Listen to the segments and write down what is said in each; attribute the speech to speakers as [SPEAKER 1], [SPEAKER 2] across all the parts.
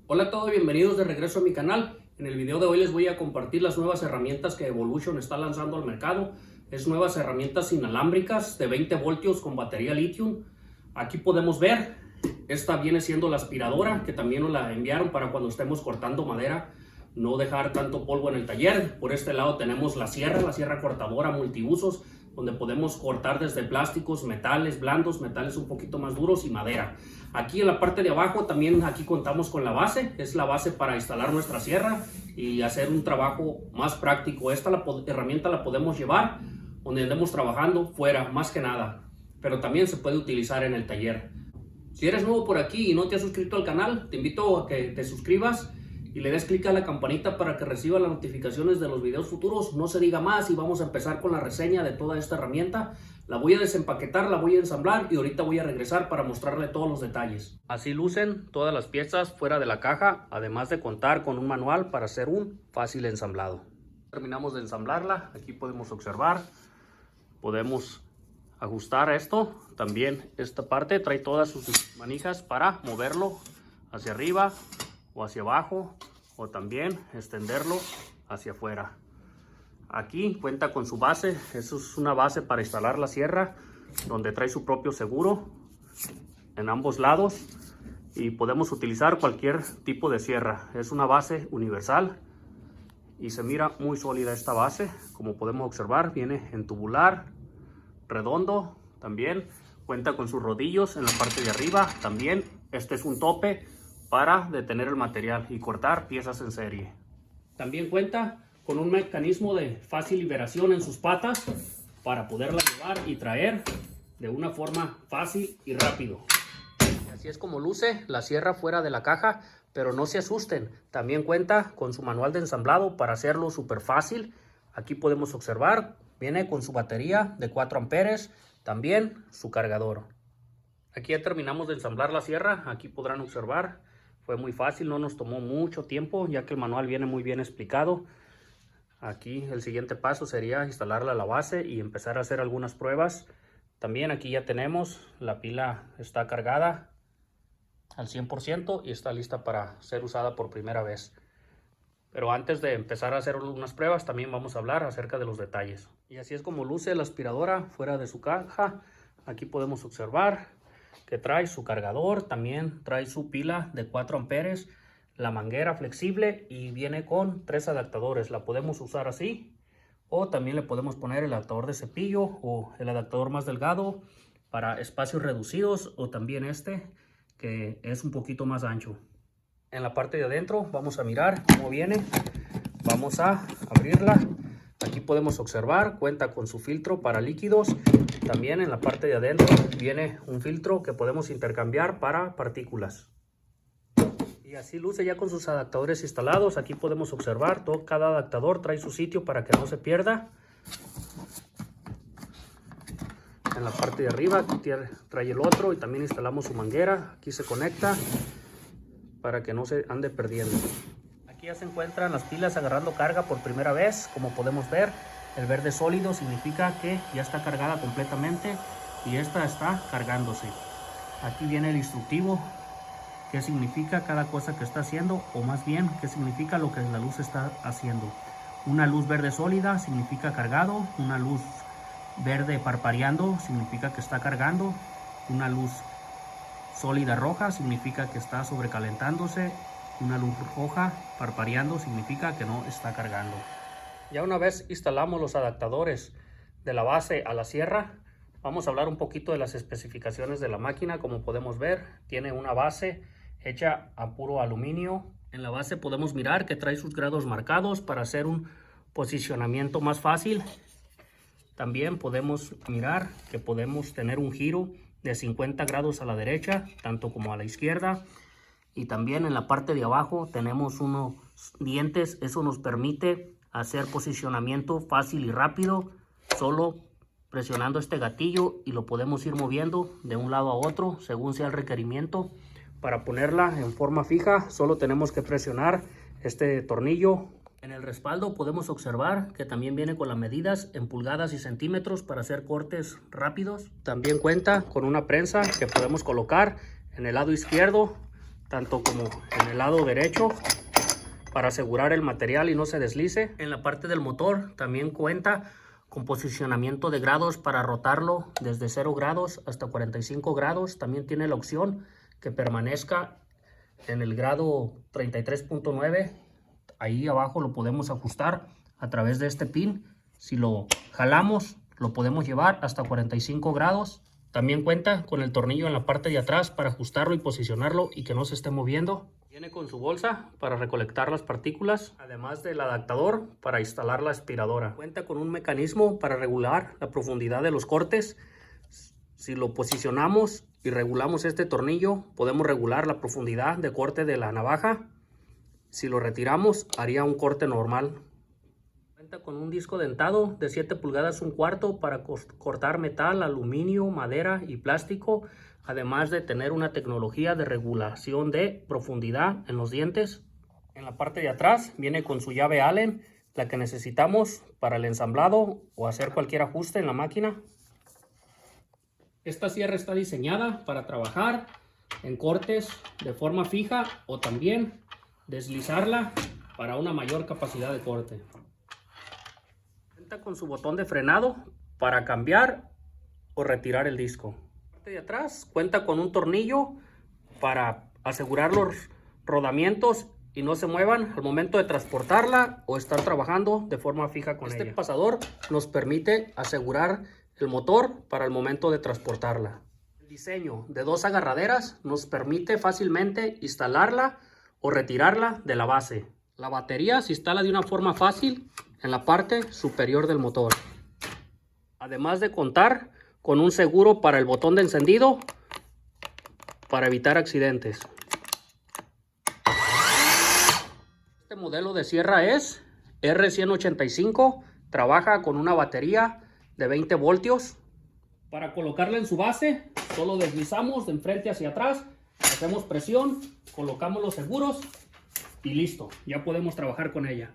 [SPEAKER 1] Hola a todos, bienvenidos de regreso a mi canal. En el video de hoy les voy a compartir las nuevas herramientas que Evolution está lanzando al mercado. Es nuevas herramientas inalámbricas de 20 voltios con batería litio. Aquí podemos ver, esta viene siendo la aspiradora que también nos la enviaron para cuando estemos cortando madera, no dejar tanto polvo en el taller. Por este lado tenemos la sierra cortadora multiusos, donde podemos cortar desde plásticos, metales blandos, metales un poquito más duros y madera. Aquí en la parte de abajo también aquí contamos con la base, es la base para instalar nuestra sierra y hacer un trabajo más práctico. Esta herramienta la podemos llevar donde andemos trabajando fuera, más que nada, pero también se puede utilizar en el taller. Si eres nuevo por aquí y no te has suscrito al canal, te invito a que te suscribas y le des clic a la campanita para que reciba las notificaciones de los videos futuros. No se diga más y vamos a empezar con la reseña de toda esta herramienta. La voy a desempaquetar, la voy a ensamblar y ahorita voy a regresar para mostrarle todos los detalles. Así lucen todas las piezas fuera de la caja, además de contar con un manual para hacer un fácil ensamblado. Terminamos de ensamblarla, aquí podemos observar, podemos ajustar esto. También esta parte trae todas sus manijas para moverlo hacia arriba o hacia abajo, o también extenderlo hacia afuera. Aquí cuenta con su base, eso es una base para instalar la sierra, donde trae su propio seguro en ambos lados y podemos utilizar cualquier tipo de sierra. Es una base universal y se mira muy sólida esta base. Como podemos observar, viene en tubular, redondo, también cuenta con sus rodillos en la parte de arriba. También este es un tope para detener el material y cortar piezas en serie. También cuenta con un mecanismo de fácil liberación en sus patas para poderla llevar y traer de una forma fácil y rápido. Así es como luce la sierra fuera de la caja, pero no se asusten, también cuenta con su manual de ensamblado para hacerlo súper fácil. Aquí podemos observar, viene con su batería de 4 amperes, también su cargador. Aquí ya terminamos de ensamblar la sierra, aquí podrán observar, fue muy fácil, no nos tomó mucho tiempo ya que el manual viene muy bien explicado. Aquí el siguiente paso sería instalarla a la base y empezar a hacer algunas pruebas. También aquí ya tenemos, la pila está cargada al 100% y está lista para ser usada por primera vez. Pero antes de empezar a hacer unas pruebas también vamos a hablar acerca de los detalles. Y así es como luce la aspiradora fuera de su caja. Aquí podemos observar que trae su cargador, también trae su pila de 4 amperes, la manguera flexible y viene con 3 adaptadores. La podemos usar así o también le podemos poner el adaptador de cepillo o el adaptador más delgado para espacios reducidos, o también este que es un poquito más ancho. En la parte de adentro vamos a mirar cómo viene. Vamos a abrirla. Aquí podemos observar, cuenta con su filtro para líquidos. También en la parte de adentro viene un filtro que podemos intercambiar para partículas. Y así luce ya con sus adaptadores instalados. Aquí podemos observar, cada adaptador trae su sitio para que no se pierda. En la parte de arriba aquí trae el otro y también instalamos su manguera. Aquí se conecta para que no se ande perdiendo. Aquí ya se encuentran las pilas agarrando carga por primera vez. Como podemos ver, el verde sólido significa que ya está cargada completamente y esta está cargándose. Aquí viene el instructivo, qué significa cada cosa que está haciendo, o más bien qué significa lo que la luz está haciendo. Una luz verde sólida significa cargado, una luz verde parpadeando significa que está cargando, una luz sólida roja significa que está sobrecalentándose, una luz roja parpadeando significa que no está cargando. Ya una vez instalamos los adaptadores de la base a la sierra, vamos a hablar un poquito de las especificaciones de la máquina. Como podemos ver, tiene una base hecha a puro aluminio. En la base podemos mirar que trae sus grados marcados para hacer un posicionamiento más fácil. También podemos mirar que podemos tener un giro de 50 grados a la derecha, tanto como a la izquierda. Y también en la parte de abajo tenemos unos dientes. Eso nos permite hacer posicionamiento fácil y rápido, solo presionando este gatillo, y lo podemos ir moviendo de un lado a otro según sea el requerimiento. Para ponerla en forma fija solo tenemos que presionar este tornillo. En el respaldo podemos observar que también viene con las medidas en pulgadas y centímetros para hacer cortes rápidos. También cuenta con una prensa que podemos colocar en el lado izquierdo tanto como en el lado derecho, para asegurar el material y no se deslice. En la parte del motor también cuenta con posicionamiento de grados para rotarlo desde 0 grados hasta 45 grados. También tiene la opción que permanezca en el grado 33.9. Ahí abajo lo podemos ajustar a través de este pin. Si lo jalamos, lo podemos llevar hasta 45 grados. También cuenta con el tornillo en la parte de atrás para ajustarlo y posicionarlo y que no se esté moviendo. Viene con su bolsa para recolectar las partículas, además del adaptador para instalar la aspiradora. Cuenta con un mecanismo para regular la profundidad de los cortes. Si lo posicionamos y regulamos este tornillo, podemos regular la profundidad de corte de la navaja. Si lo retiramos, haría un corte normal. Cuenta con un disco dentado de 7 pulgadas 1/4 para cortar metal, aluminio, madera y plástico, además de tener una tecnología de regulación de profundidad en los dientes. En la parte de atrás viene con su llave Allen, la que necesitamos para el ensamblado o hacer cualquier ajuste en la máquina. Esta sierra está diseñada para trabajar en cortes de forma fija o también deslizarla para una mayor capacidad de corte. Cuenta con su botón de frenado para cambiar o retirar el disco. De atrás cuenta con un tornillo para asegurar los rodamientos y no se muevan al momento de transportarla o estar trabajando de forma fija con ella. Este pasador nos permite asegurar el motor para el momento de transportarla. El diseño de 2 agarraderas nos permite fácilmente instalarla o retirarla de la base. La batería se instala de una forma fácil en la parte superior del motor. Además de contar con un seguro para el botón de encendido para evitar accidentes. Este modelo de sierra es R185, trabaja con una batería de 20 voltios. Para colocarla en su base, solo deslizamos de enfrente hacia atrás, hacemos presión, colocamos los seguros y listo, ya podemos trabajar con ella.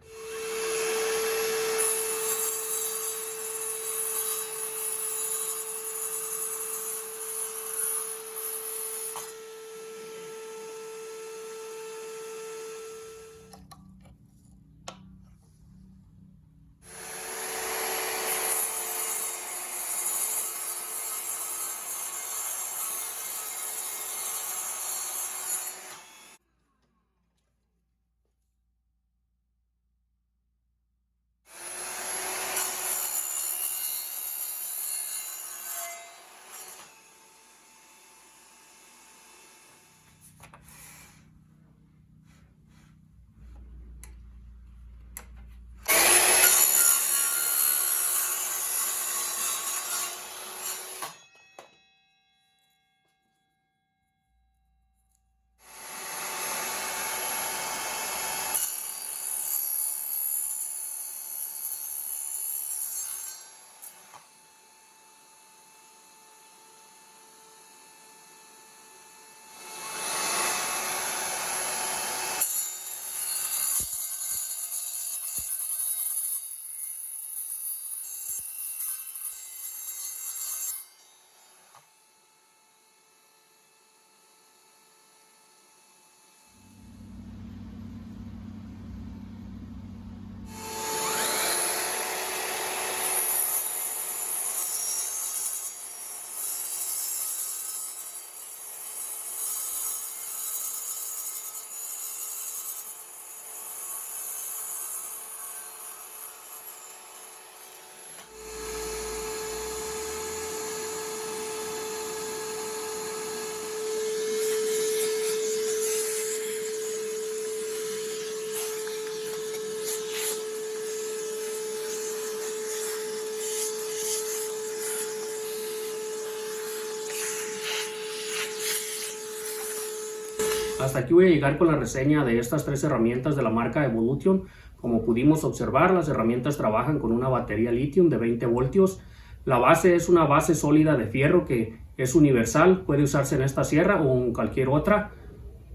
[SPEAKER 1] Hasta aquí voy a llegar con la reseña de estas 3 herramientas de la marca Evolution. Como pudimos observar, las herramientas trabajan con una batería litio de 20 voltios. La base es una base sólida de fierro que es universal, puede usarse en esta sierra o en cualquier otra.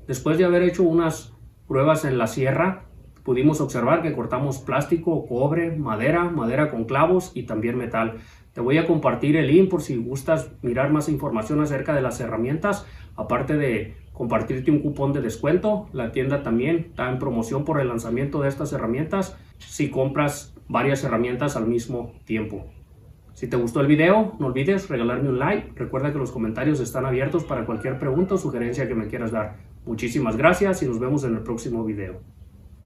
[SPEAKER 1] Después de haber hecho unas pruebas en la sierra, pudimos observar que cortamos plástico, cobre, madera con clavos y también metal. Te voy a compartir el link por si gustas mirar más información acerca de las herramientas, aparte de compartirte un cupón de descuento. La tienda también está en promoción por el lanzamiento de estas herramientas si compras varias herramientas al mismo tiempo. Si te gustó el video, no olvides regalarme un like. Recuerda que los comentarios están abiertos para cualquier pregunta o sugerencia que me quieras dar. Muchísimas gracias y nos vemos en el próximo video.